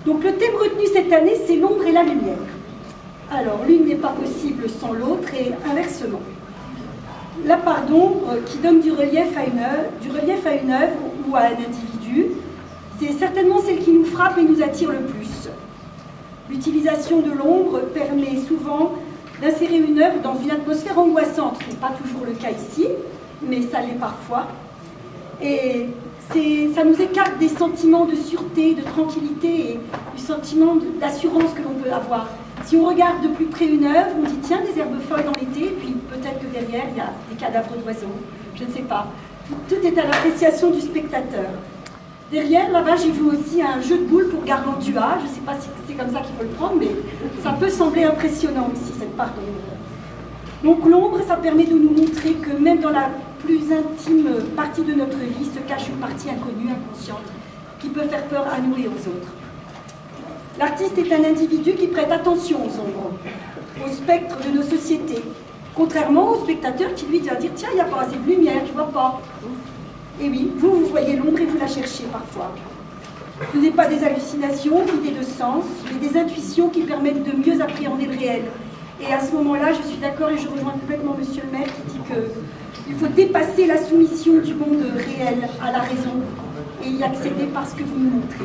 Donc le thème retenu cette année, c'est l'ombre et la lumière. Alors, l'une n'est pas possible sans l'autre et inversement. La part d'ombre qui donne du relief à une œuvre ou à un individu, c'est certainement celle qui nous frappe et nous attire le plus. L'utilisation de l'ombre permet souvent d'insérer une œuvre dans une atmosphère angoissante. Ce n'est pas toujours le cas ici, mais ça l'est parfois. Et ça nous écarte des sentiments de sûreté, de tranquillité et du sentiment d'assurance que l'on peut avoir. Si on regarde de plus près une œuvre, on dit tiens, des herbes folles dans l'été, et puis peut-être que derrière, il y a des cadavres d'oiseaux. Je ne sais pas. Tout est à l'appréciation du spectateur. Derrière, là-bas, j'ai vu aussi un jeu de boules pour Gargantua. Je ne sais pas si c'est comme ça qu'il faut le prendre, mais ça peut sembler impressionnant aussi, cette part d'ombre. Donc l'ombre, ça permet de nous montrer que même dans la plus intime partie de notre vie se cache une partie inconnue, inconsciente, qui peut faire peur à nous et aux autres. L'artiste est un individu qui prête attention aux ombres, au spectre de nos sociétés, contrairement au spectateur qui lui va dire « Tiens, il n'y a pas assez de lumière, je ne vois pas ». Et oui, vous voyez l'ombre et vous la cherchez parfois. Ce n'est pas des hallucinations, d'idées de sens, mais des intuitions qui permettent de mieux appréhender le réel. Et à ce moment-là, je suis d'accord et je rejoins complètement monsieur le maire qui dit qu'il faut dépasser la soumission du monde réel à la raison et y accéder par ce que vous nous montrez.